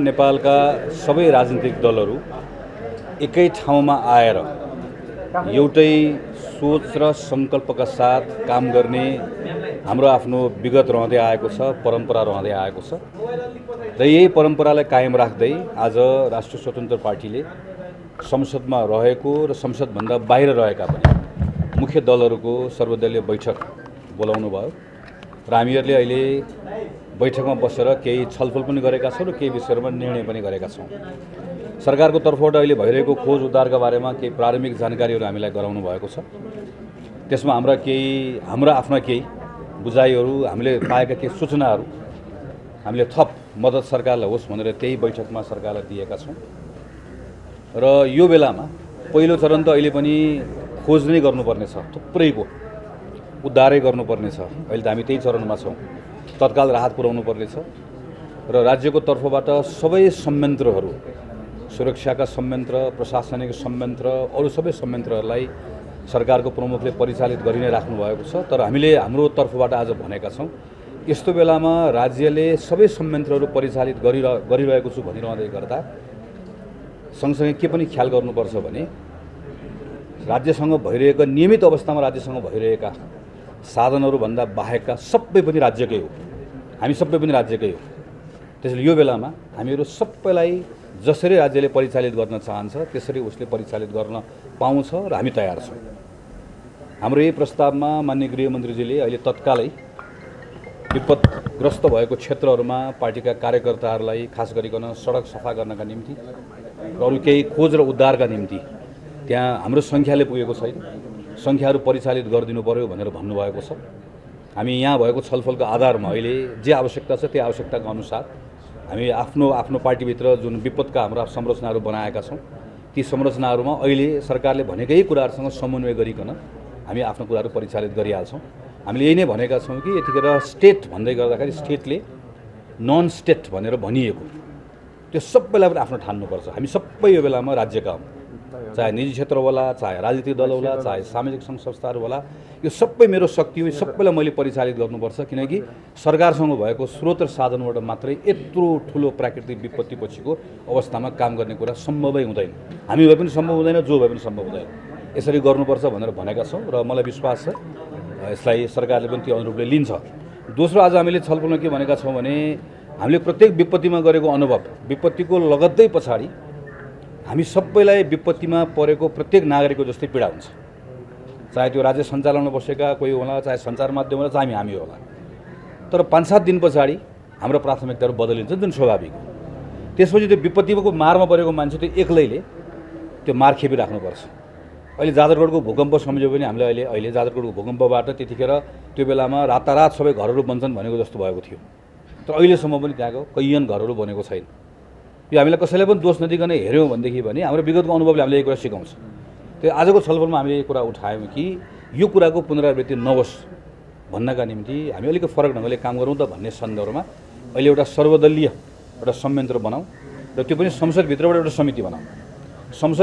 नेपालका सबै राजनीतिक दलहरू एकै ठाउँमा आएर एउटै सोच र सङ्कल्पका साथ काम गर्ने हाम्रो आफ्नो विगत रहँदै आएको छ, परम्परा रहँदै आएको छ र यही परम्परालाई कायम राख्दै आज राष्ट्रिय स्वतन्त्र पार्टीले संसदमा रहेको र संसदभन्दा बाहिर रहेका पनि मुख्य दलहरूको सर्वदलीय बैठक बोलाउनु भयो र हामीहरूले अहिले बैठकमा बसेर केही छलफल पनि गरेका छौँ र केही विषयहरूमा निर्णय पनि गरेका छौँ। सरकारको तर्फबाट अहिले भइरहेको खोज उद्धारका बारेमा केही प्रारम्भिक जानकारीहरू हामीलाई गराउनु भएको छ। त्यसमा हाम्रा आफ्ना केही बुझाइहरू, हामीले पाएका केही सूचनाहरू हामीले थप मद्दत सरकारलाई होस् भनेर त्यही बैठकमा सरकारलाई दिएका छौँ। र यो बेलामा पहिलो चरण त अहिले पनि खोज नै गर्नुपर्ने छ, थुप्रैको उद्धारै गर्नुपर्ने छ। अहिले त हामी त्यही चरणमा छौँ। तत्काल राहत पुर्याउनु पर्नेछ र राज्यको तर्फबाट सबै संयन्त्रहरू, सुरक्षाका संयन्त्र, प्रशासनिक संयन्त्र, अरू सबै संयन्त्रहरूलाई सरकारको प्रमुखले परिचालित गरि नै राख्नु भएको छ। तर हामीले हाम्रो तर्फबाट आज भनेका छौँ, यस्तो बेलामा राज्यले सबै संयन्त्रहरू परिचालित गरिरहेको छु भनिरहँदै गर्दा सँगसँगै के पनि ख्याल गर्नुपर्छ भने राज्यसँग भइरहेका नियमित अवस्थामा राज्यसँग भइरहेका साधनहरूभन्दा बाहेकका सबै पनि राज्यकै हो, हामी सबै पनि राज्यकै हो। त्यसैले यो बेलामा हामीहरू सबैलाई जसरी राज्यले परिचालित गर्न चाहन्छ त्यसरी उसले परिचालित गर्न पाउँछ र हामी तयार छौँ। हाम्रो यही प्रस्तावमा माननीय गृहमन्त्रीजीले अहिले तत्कालै विपदग्रस्त भएको क्षेत्रहरूमा पार्टीका कार्यकर्ताहरूलाई खास गरिकन सडक सफा गर्नका निम्ति र अरू केही खोज र उद्धारका निम्ति त्यहाँ हाम्रो सङ्ख्याले पुगेको छैन, सङ्ख्याहरू परिचालित गरिदिनु पर्यो भनेर भन्नुभएको छ। हामी यहाँ भएको छलफलको आधारमा अहिले जे आवश्यकता छ त्यो आवश्यकताको अनुसार हामी आफ्नो पार्टीभित्र जुन विपदका हाम्रा संरचनाहरू बनाएका छौँ ती संरचनाहरूमा अहिले सरकारले भनेकै कुराहरूसँग समन्वय गरिकन हामी आफ्नो कुराहरू परिचालित गरिहाल्छौँ। हामीले यही नै भनेका छौँ कि यतिखेर स्टेट भन्दै गर्दाखेरि स्टेटले नन स्टेट भनेर भनिएको त्यो सबैलाई पनि आफ्नो ठान्नुपर्छ। हामी सबै यो बेलामा राज्यका हौँ, चाहे निजी क्षेत्र होला, चाहे राजनीतिक दल होला, चाहे सामाजिक सङ्घ संस्थाहरू होला, यो सबै मेरो शक्ति हो, सबैलाई मैले परिचालित गर्नुपर्छ। किनकि सरकारसँग भएको स्रोत र साधनबाट मात्रै यत्रो ठुलो प्राकृतिक विपत्ति पछिको अवस्थामा काम गर्ने कुरा सम्भवै हुँदैन। हामी भए पनि सम्भव हुँदैन, जो भए पनि सम्भव हुँदैन। यसरी गर्नुपर्छ भनेर भनेका छौँ र मलाई विश्वास छ यसलाई सरकारले पनि त्यो अनुरूपले लिन्छ। दोस्रो, आज हामीले छलफलमा के भनेका छौँ भने हामीले प्रत्येक विपत्तिमा गरेको अनुभव, विपत्तिको लगत्तै पछाडि हामी सबैलाई विपत्तिमा परेको प्रत्येक नागरिकको जस्तै पीडा हुन्छ, चाहे त्यो राज्य सञ्चालनमा बसेका कोही होला, चाहे सञ्चार माध्यम होला, चाहे हामी होला। तर 5-7 दिन पछाडि हाम्रो प्राथमिकताहरू बदलिन्छ, जुन स्वाभाविक हो। त्यसपछि त्यो विपत्तिको मारमा परेको मान्छे त्यो एक्लैले त्यो मार खेपिराख्नुपर्छ। अहिले जाजरकोटको भूकम्प सम्झ्यो भने हामीले अहिले जाजरकोटको भूकम्पबाट त्यतिखेर त्यो बेलामा रातारात सबै घरहरू बन्छन् भनेको जस्तो भएको थियो। तर अहिलेसम्म पनि त्यहाँको कैयन घरहरू बनेको छैन। यो हामीलाई कसैलाई पनि दोष नदिकन हेऱ्यौँ भनेदेखि भने हाम्रो विगतको अनुभवले हामीले यही कुरा सिकाउँछ। त्यो आजको छलफलमा हामीले यही कुरा उठायौँ कि यो कुराको पुनरावृत्ति नहोस् भन्नका निम्ति हामी अलिक फरक ढङ्गले काम गरौँ त भन्ने सन्दर्भमा अहिले एउटा सर्वदलीय एउटा संयन्त्र बनाऊँ र त्यो पनि संसदभित्रबाट एउटा समिति बनाऊँ। संसद